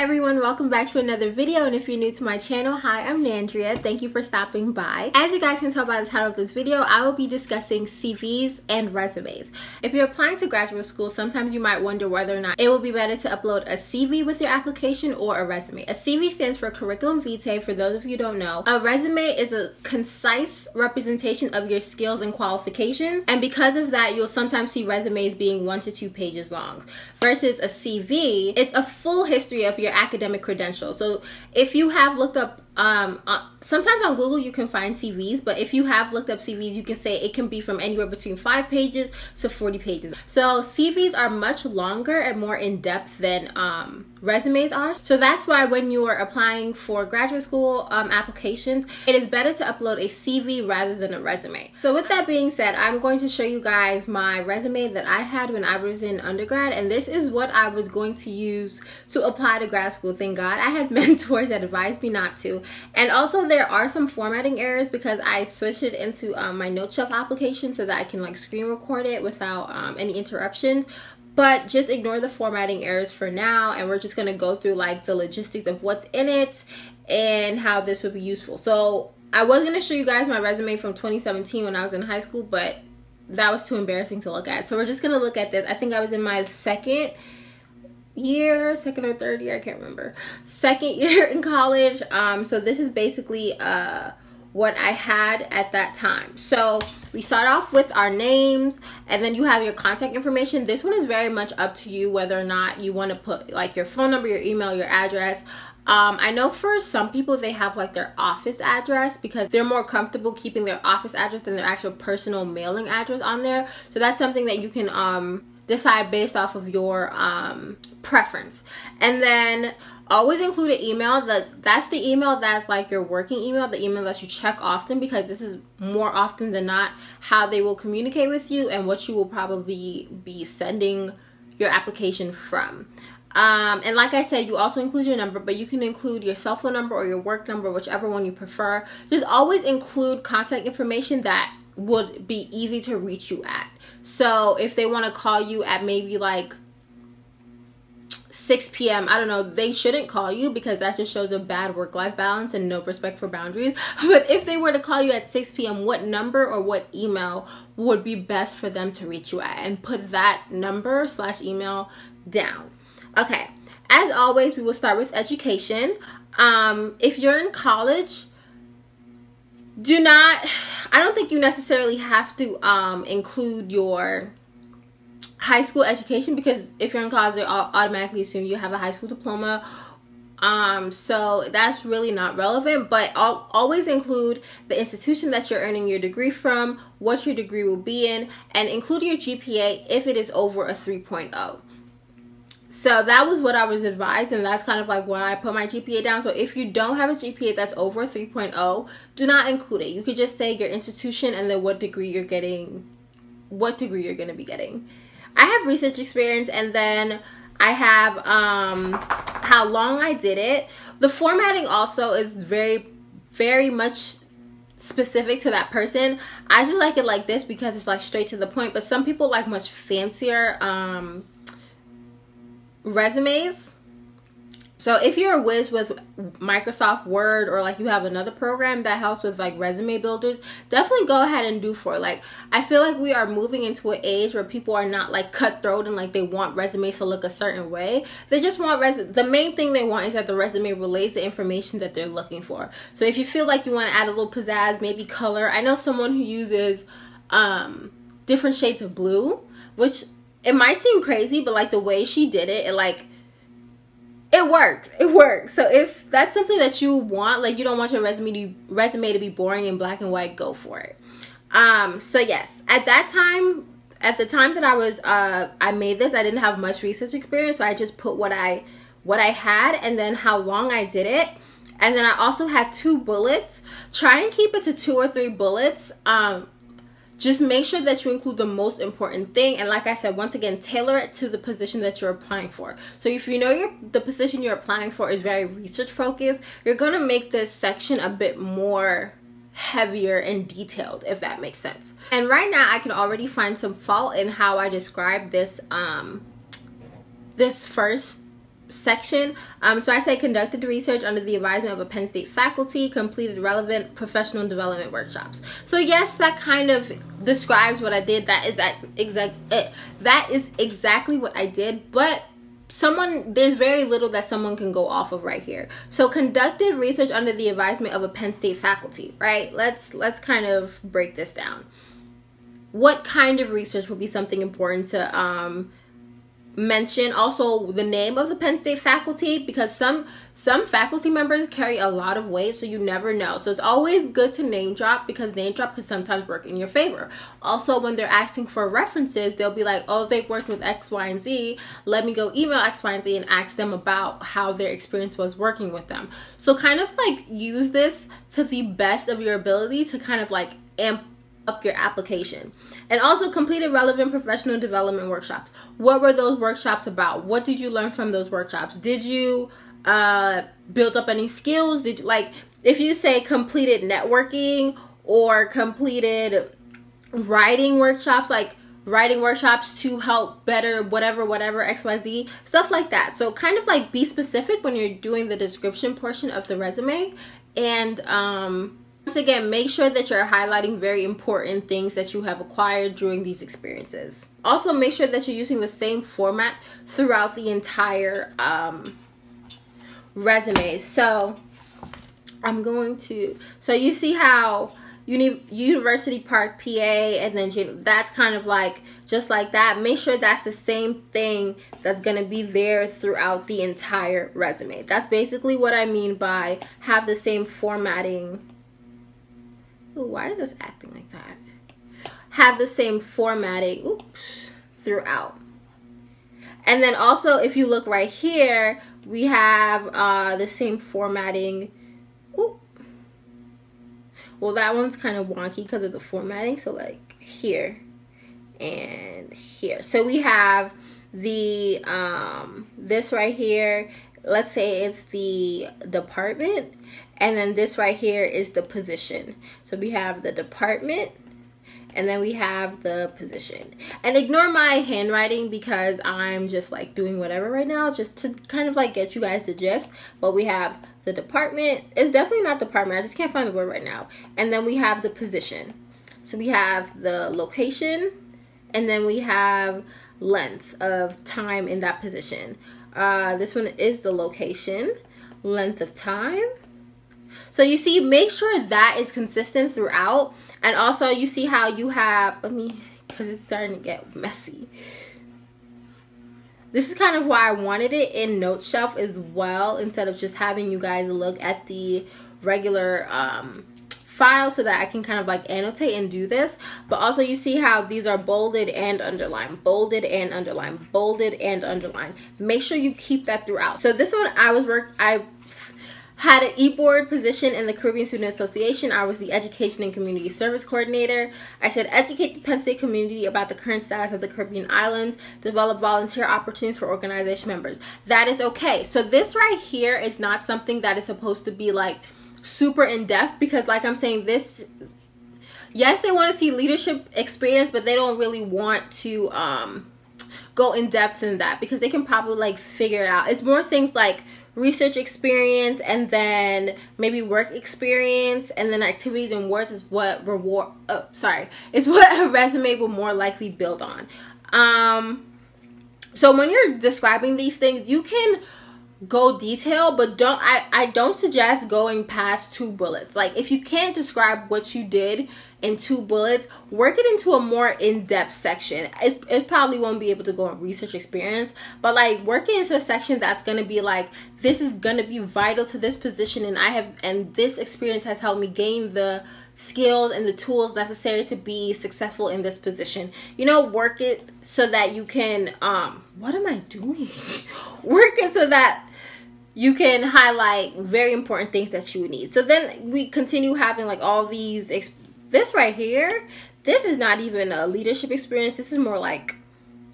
everyone, welcome back to another video, and if you're new to my channel, hi, I'm Nandria. Thank you for stopping by. As you guys can tell by the title of this video, I will be discussing CVs and resumes. If you're applying to graduate school, sometimes you might wonder whether or not it will be better to upload a CV with your application or a resume. A CV stands for curriculum vitae, for those of you who don't know. A resume is a concise representation of your skills and qualifications, and because of that, you'll sometimes see resumes being 1 to 2 pages long. Versus a CV, it's a full history of your academic credentials. So if you have looked up sometimes on Google you can find CVs, but if you have looked up CVs, you can say it can be from anywhere between 5 pages to 40 pages. So CVs are much longer and more in-depth than resumes are. So that's why when you are applying for graduate school applications, it is better to upload a CV rather than a resume. So with that being said, I'm going to show you guys my resume that I had when I was in undergrad, and this is what I was going to use to apply to grad school. Thank God I had mentors that advised me not to. And also there are some formatting errors because I switched it into my Noteshelf application so that I can like screen record it without any interruptions. But just ignore the formatting errors for now, and we're just going to go through like the logistics of what's in it and how this would be useful. So I was going to show you guys my resume from 2017 when I was in high school, but that was too embarrassing to look at. So we're just going to look at this. I think I was in my second or third year, I can't remember, second year in college. So this is basically what I had at that time. So we start off with our names, and then you have your contact information. This one is very much up to you whether or not you want to put like your phone number, your email, your address. I know for some people they have like their office address because they're more comfortable keeping their office address than their actual personal mailing address on there. So that's something that you can decide based off of your preference. And then always include an email. That's the email that's like your working email, the email that you check often, because this is more often than not how they will communicate with you and what you will probably be sending your application from. And like I said, you also include your number, but you can include your cell phone number or your work number, whichever one you prefer. Just always include contact information that would be easy to reach you at. So if they want to call you at maybe like 6 p.m., I don't know, they shouldn't call you because that just shows a bad work-life balance and no respect for boundaries. But if they were to call you at 6 p.m., what number or what email would be best for them to reach you at? And put that number / email down. Okay, as always, we will start with education. If you're in college, I don't think you necessarily have to include your high school education, because if you're in college, they automatically assume you have a high school diploma. So that's really not relevant, but always include the institution that you're earning your degree from, what your degree will be in, and include your GPA if it is over a 3.0. So that was what I was advised, and that's kind of like when I put my GPA down. So if you don't have a GPA that's over 3.0, do not include it. You could just say your institution and then what degree you're getting, what degree you're going to be getting. I have research experience, and then I have how long I did it. The formatting also is very, very much specific to that person. I just like it like this because it's like straight to the point, but some people like much fancier resumes. So if you're a whiz with Microsoft Word, or like you have another program that helps with like resume builders, definitely go ahead and do for it. Like, I feel like we are moving into an age where people are not like cutthroat and like they want resumes to look a certain way. They just want the main thing they want is that the resume relays the information that they're looking for. So if you feel like you want to add a little pizzazz, maybe color. I know someone who uses different shades of blue, which it might seem crazy, but like the way she did it, it works. It works. So if that's something that you want, like you don't want your resume to be boring in black and white, go for it. So yes, at the time that I made this, I didn't have much research experience, so I just put what I had and then how long I did it. And then I also had 2 bullets. Try and keep it to 2 or 3 bullets. Just make sure that you include the most important thing, and like I said, once again, tailor it to the position that you're applying for. So if you know the position you're applying for is very research focused, you're gonna make this section a bit more heavier and detailed, if that makes sense. And right now I can already find some fault in how I described this this first section. So I say conducted research under the advisement of a Penn State faculty, completed relevant professional development workshops. So yes, that kind of describes what I did. That is exactly what I did, but there's very little that someone can go off of right here. So conducted research under the advisement of a Penn State faculty, right? Let's kind of break this down. What kind of research would be something important to mention? Also the name of the Penn State faculty, because some faculty members carry a lot of weight, so you never know. So it's always good to name drop, because name drop can sometimes work in your favor. Also, when they're asking for references, they'll be like, oh, they've worked with X, Y, and Z. Let me go email X, Y, and Z and ask them about how their experience was working with them. So kind of like use this to the best of your ability to kind of like amp up your application. And also completed relevant professional development workshops. What were those workshops about? What did you learn from those workshops? Did you build up any skills? Did you, like, if you say completed networking or completed writing workshops, like writing workshops to help better whatever XYZ, stuff like that. So kind of like be specific when you're doing the description portion of the resume. And once again, make sure that you're highlighting very important things that you have acquired during these experiences. Also, make sure that you're using the same format throughout the entire resume. So so you see how University Park, PA, and then that's kind of like just like that. Make sure that's the same thing that's going to be there throughout the entire resume. That's basically what I mean by have the same formatting. Ooh, why is this acting like that? Have the same formatting throughout. And then also, if you look right here, we have the same formatting. Ooh. Well, that one's kind of wonky because of the formatting. So like here and here. So we have the this right here. Let's say it's the department, and then this right here is the position. So we have the department, and then we have the position. And ignore my handwriting because I'm just like doing whatever right now, just to kind of like get you guys the gist. But we have the department. It's definitely not department. I just can't find the word right now. And then we have the position. So we have the location, and then we have length of time in that position. This one is the location, length of time. So you see, make sure that is consistent throughout. And also you see how you have, because it's starting to get messy. This is kind of why I wanted it in Note Shelf as well, instead of just having you guys look at the regular file, so that I can kind of like annotate and do this. But also you see how these are bolded and underlined, bolded and underlined, bolded and underlined. Make sure you keep that throughout. So this one I had an e-board position in the Caribbean Student Association. I was the Education and Community Service Coordinator. I said educate the Penn State community about the current status of the Caribbean islands, develop volunteer opportunities for organization members. That is okay. So this right here is not something that is supposed to be like super in-depth, because like I'm saying, this, yes, they want to see leadership experience, but they don't really want to go in depth in that, because they can probably like figure it out. It's more things like research experience, and then maybe work experience, and then activities and words is what is what a resume will more likely build on. So when you're describing these things, you can go detail, but I don't suggest going past 2 bullets. Like, if you can't describe what you did in 2 bullets, work it into a more in-depth section. It probably won't be able to go on research experience, but like work it into a section that's going to be like, this is going to be vital to this position, and this experience has helped me gain the skills and the tools necessary to be successful in this position. You know, work it so that you can what am I doing? Work it so that you can highlight very important things that you would need. So then we continue having like all these, this right here, this is not even a leadership experience. This is more like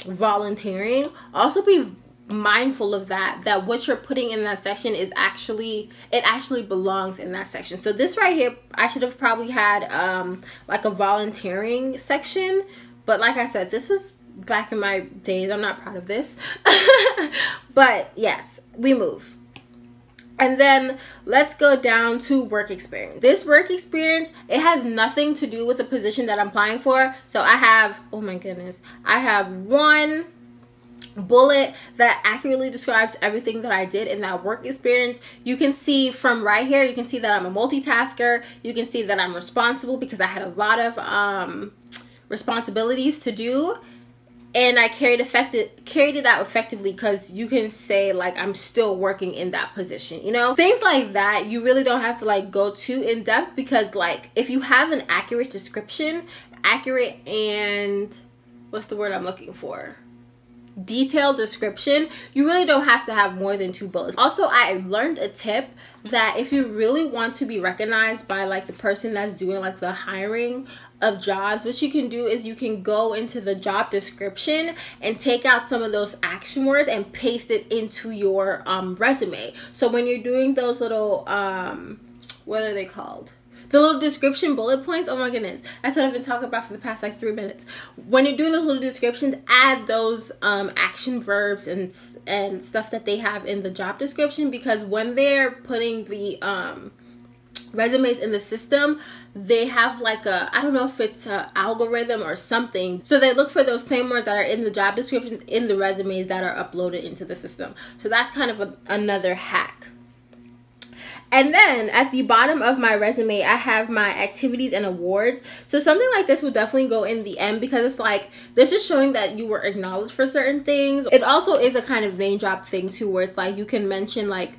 volunteering. Also be mindful of that what you're putting in that section is actually, it actually belongs in that section. So this right here, I should have probably had like a volunteering section, but like I said, this was back in my days. I'm not proud of this. But yes, we move. And then let's go down to work experience. This work experience, it has nothing to do with the position that I'm applying for. So I have, oh my goodness, I have one bullet that accurately describes everything that I did in that work experience. You can see from right here, you can see that I'm a multitasker. You can see that I'm responsible because I had a lot of responsibilities to do. And I carried it out effectively, because you can say like I'm still working in that position, you know, things like that. You really don't have to like go too in depth, because like if you have an accurate description, accurate and what's the word I'm looking for? Detailed description, you really don't have to have more than 2 bullets. Also, I learned a tip that if you really want to be recognized by like the person that's doing like the hiring of jobs, what you can do is you can go into the job description and take out some of those action words and paste it into your resume. So when you're doing those little what are they called? The little description bullet points, oh my goodness, that's what I've been talking about for the past like 3 minutes. When you're doing those little descriptions, add those action verbs and stuff that they have in the job description, because when they're putting the resumes in the system, they have like a, I don't know if it's an algorithm or something, so they look for those same words that are in the job descriptions in the resumes that are uploaded into the system. So that's kind of another hack. And then at the bottom of my resume, I have my activities and awards. So something like this will definitely go in the end, because it's like, this is showing that you were acknowledged for certain things. It also is a kind of name drop thing too, where it's like you can mention like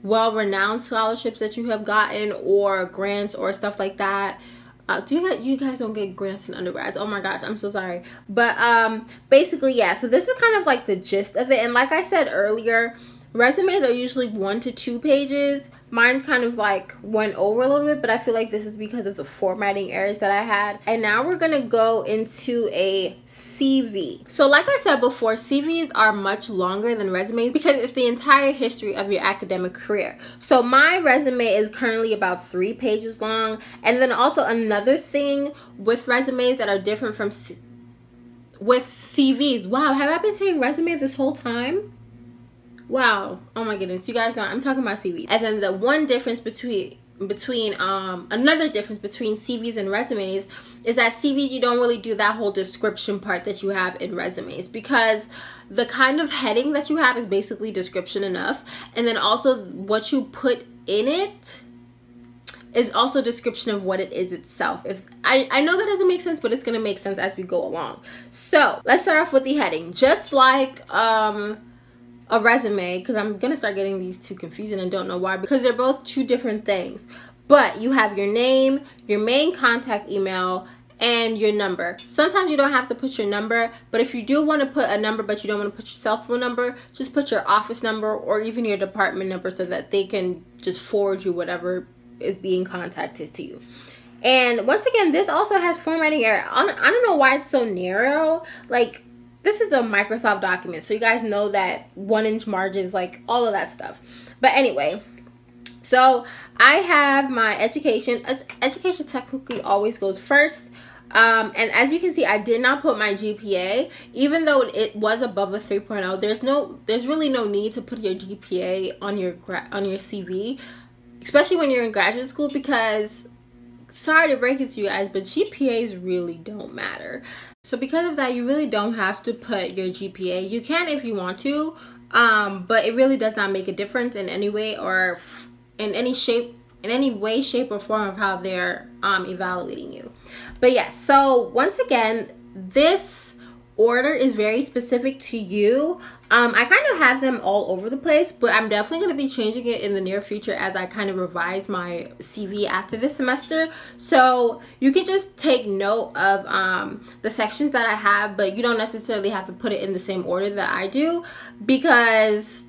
well-renowned scholarships that you have gotten, or grants or stuff like that. You guys don't get grants in undergrads? Oh my gosh, I'm so sorry. But basically, yeah, so this is kind of like the gist of it. And like I said earlier, resumes are usually 1 to 2 pages. Mine's kind of like went over a little bit, but I feel like this is because of the formatting errors that I had. And now we're gonna go into a CV. So like I said before, CVs are much longer than resumes because it's the entire history of your academic career. So my resume is currently about 3 pages long. And then also another thing with resumes that are different from with CVs. Wow, have I been saying resume this whole time? Wow, oh my goodness, you guys know I'm talking about CVs. And then the one difference another difference between CVs and resumes is that CVs, you don't really do that whole description part that you have in resumes, because the kind of heading that you have is basically description enough, and then also what you put in it is also description of what it is itself. If I know that doesn't make sense, but it's gonna make sense as we go along. So let's start off with the heading. Just like a resume, because I'm gonna start getting these two confusing and don't know why, because they're both 2 different things. But you have your name, your main contact email, and your number. Sometimes you don't have to put your number, but if you do want to put a number but you don't want to put your cell phone number, just put your office number or even your department number, so that they can just forward you whatever is being contacted to you. And once again, this also has formatting error. I don't know why it's so narrow. Like, this is a Microsoft document, so you guys know that 1-inch margins, like all of that stuff. But anyway, so I have my education. Education technically always goes first. And as you can see, I did not put my GPA, even though it was above a 3.0. There's really no need to put your GPA on your CV, especially when you're in graduate school, because sorry to break it to you guys, but GPAs really don't matter. So because of that, you really don't have to put your GPA. You can if you want to, but it really does not make a difference in any way or in any way, shape, or form of how they're evaluating you. But yes, so once again, this order is very specific to you. I kind of have them all over the place, but I'm definitely going to be changing it in the near future as I kind of revise my CV after this semester. So you can just take note of the sections that I have, but you don't necessarily have to put it in the same order that I do, because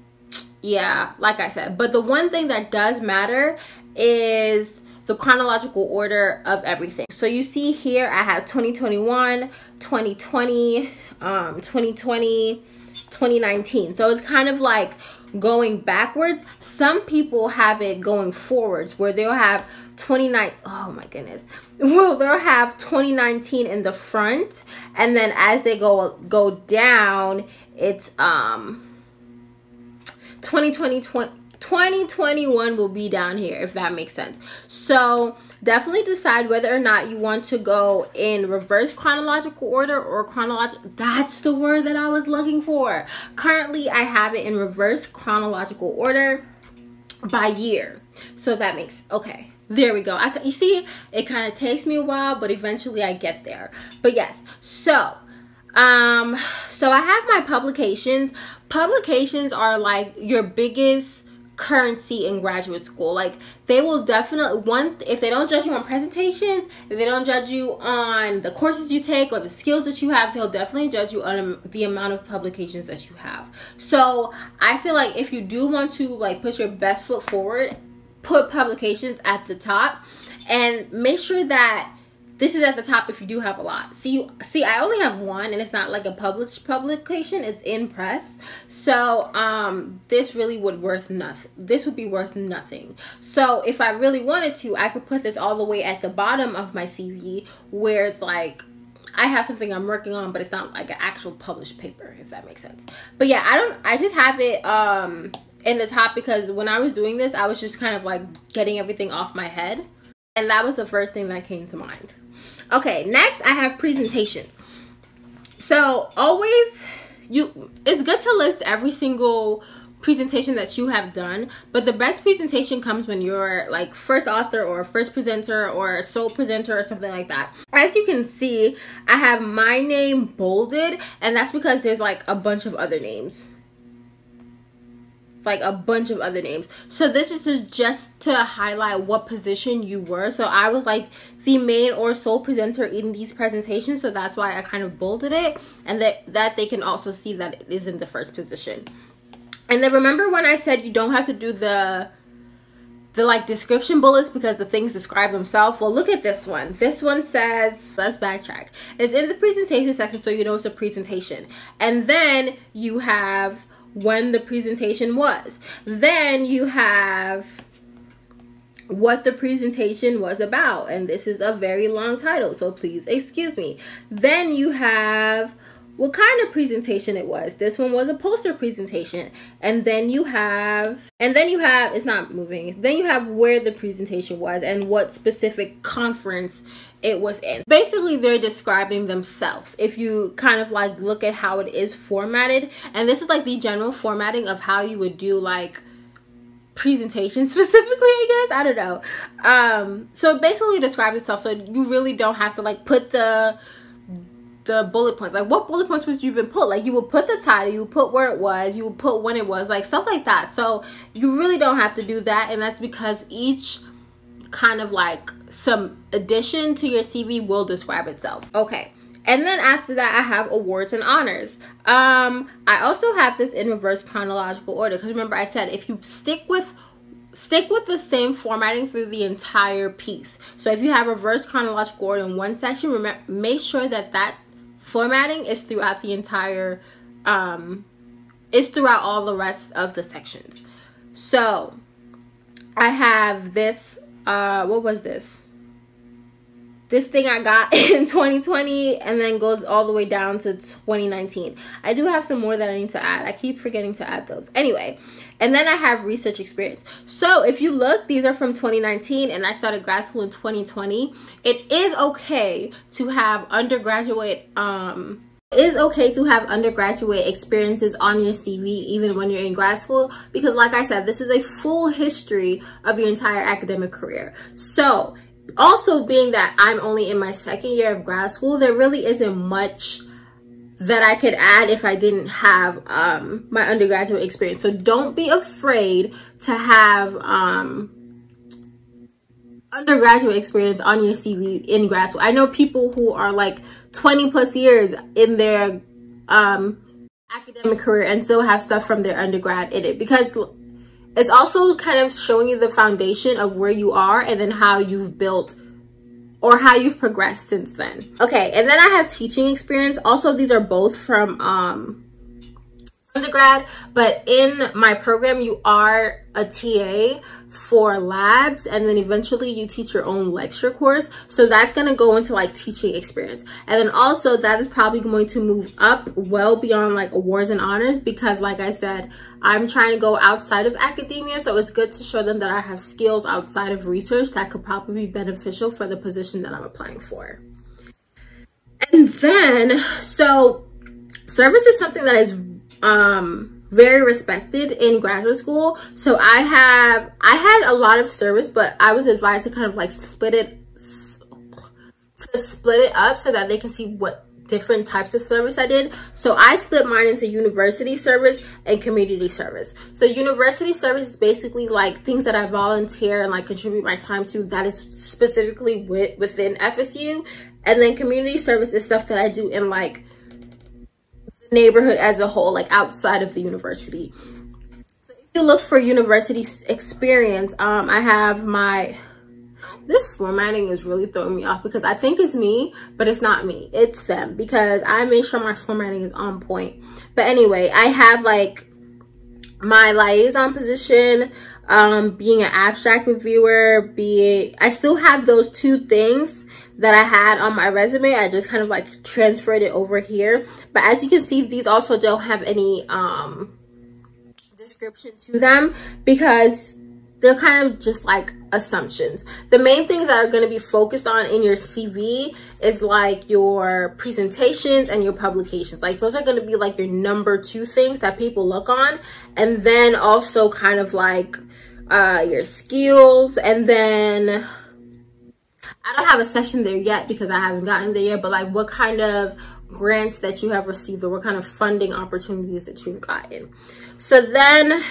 yeah, like I said. But the one thing that does matter is the chronological order of everything. So you see here, I have 2021, 2020, 2020, 2019. So it's kind of like going backwards. Some people have it going forwards, where they'll have oh my goodness. Well, they'll have 2019 in the front, and then as they go down, it's 2021 will be down here, if that makes sense. So definitely decide whether or not you want to go in reverse chronological order or chronological. That's the word that I was looking for. Currently, I have it in reverse chronological order by year. So that makes, okay, there we go. You see, it kind of takes me a while, but eventually I get there. But yes, so I have my publications. Publications are like your biggest currency in graduate school. Like, they will definitely, if they don't judge you on presentations, if they don't judge you on the courses you take or the skills that you have, they'll definitely judge you on the amount of publications that you have. So I feel like if you do want to like put your best foot forward, put publications at the top, and make sure that this is at the top if you do have a lot. See, I only have one, and it's not like a published publication, it's in press. So this really would worth nothing. This would be worth nothing. So if I really wanted to, I could put this all the way at the bottom of my CV, where it's like I have something I'm working on, but it's not like an actual published paper, if that makes sense. But yeah, I just have it in the top because when I was doing this, I was just kind of like getting everything off my head, and that was the first thing that came to mind. Okay, next I have presentations. So always, it's good to list every single presentation that you have done, but the best presentation comes when you're like first author or first presenter or sole presenter or something like that. As you can see, I have my name bolded, and that's because there's like a bunch of other names. Like a bunch of other names. So this is just to highlight what position you were. So I was like the main or sole presenter in these presentations, so that's why I kind of bolded it, and that they can also see that it is in the first position. And then remember when I said you don't have to do the like description bullets because the things describe themselves? Well, look at this one. This one says, let's backtrack. It's in the presentation section, so you know it's a presentation. And then you have when the presentation was. Then you have what the presentation was about, and this is a very long title, so please excuse me. Then you have what kind of presentation it was. This one was a poster presentation. And then you have, it's not moving. Then you have where the presentation was and what specific conference it was in. Basically, they're describing themselves. If you kind of like look at how it is formatted, and this is like the general formatting of how you would do like presentation specifically, I guess. I don't know. So basically describe itself, so you really don't have to like put the bullet points. Like, what bullet points would you even put? Like, you would put the title, you would put where it was, you would put when it was, like stuff like that. So you really don't have to do that, and that's because each kind of like some addition to your CV will describe itself. Okay, and then after that I have awards and honors. I also have this in reverse chronological order because remember I said if you stick with the same formatting through the entire piece. So if you have reverse chronological order in one section, make sure that formatting is throughout the entire throughout all the rest of the sections. So I have this what was this thing I got in 2020 and then goes all the way down to 2019. I do have some more that I need to add. I keep forgetting to add those. Anyway, and then I have research experience. So if you look, these are from 2019 and I started grad school in 2020. It is okay to have undergraduate experiences on your CV even when you're in grad school, because like I said, this is a full history of your entire academic career. So also being that I'm only in my second year of grad school, there really isn't much that I could add if I didn't have my undergraduate experience. So don't be afraid to have undergraduate experience on your CV in grad school. I know people who are like 20 plus years in their academic career and still have stuff from their undergrad in it, because it's also kind of showing you the foundation of where you are and then how you've built or how you've progressed since then. Okay, and then I have teaching experience. Also, these are both from undergrad, but in my program you are a TA for labs, and then eventually you teach your own lecture course, so that's going to go into like teaching experience. And then also that is probably going to move up well beyond like awards and honors, because like I said, I'm trying to go outside of academia, so it's good to show them that I have skills outside of research that could probably be beneficial for the position that I'm applying for. And then, so service is something that is very respected in graduate school. So I had a lot of service, but I was advised to kind of like split it up so that they can see what different types of service I did. So I split mine into university service and community service. So university service is basically like things that I volunteer and like contribute my time to that is specifically within FSU. And then community service is stuff that I do in like neighborhood as a whole, like outside of the university. So if you look for university experience, I have this formatting is really throwing me off because I think it's me, but it's not me, it's them, because I made sure my formatting is on point. But anyway, I have like my liaison position, being an abstract reviewer, I still have those two things that I had on my resume. I just kind of like transferred it over here. But as you can see, these also don't have any description to them because they're kind of just like assumptions. The main things that are going to be focused on in your CV is like your presentations and your publications. Like those are going to be like your number 2 things that people look on. And then also kind of like your skills. And then I don't have a section there yet because I haven't gotten there yet, but like what kind of grants that you have received or what kind of funding opportunities that you've gotten. So then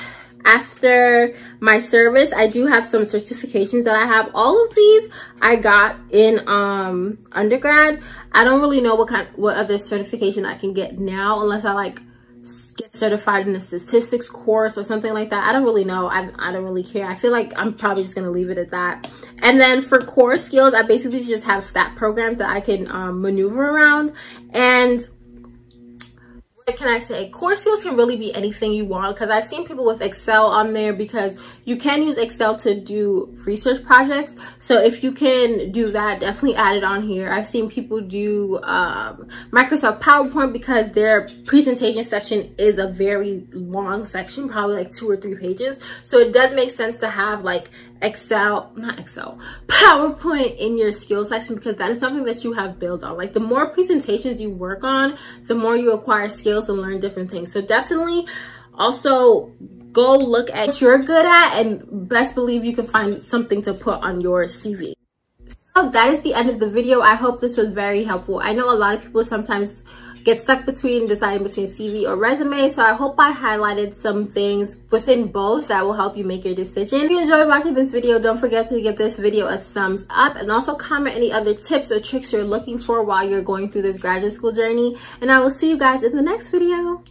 after my service, I do have some certifications that I have. All of these I got in undergrad. I don't really know what other certification I can get now unless I like get certified in a statistics course or something like that. I don't really know. I don't really care. I feel like I'm probably just gonna leave it at that. And then for core skills, I basically just have stat programs that I can maneuver around. And what can I say? Core skills can really be anything you want, because I've seen people with Excel on there because you can use Excel to do research projects. So if you can do that, definitely add it on here. I've seen people do Microsoft PowerPoint because their presentation section is a very long section, probably like 2 or 3 pages. So it does make sense to have like PowerPoint in your skills section, because that is something that you have built on. Like the more presentations you work on, the more you acquire skills and learn different things. So definitely also go look at what you're good at, and best believe you can find something to put on your CV. So that is the end of the video. I hope this was very helpful. I know a lot of people sometimes get stuck between deciding between CV or resume, so I hope I highlighted some things within both that will help you make your decision. If you enjoyed watching this video, don't forget to give this video a thumbs up, and also comment any other tips or tricks you're looking for while you're going through this graduate school journey. And I will see you guys in the next video.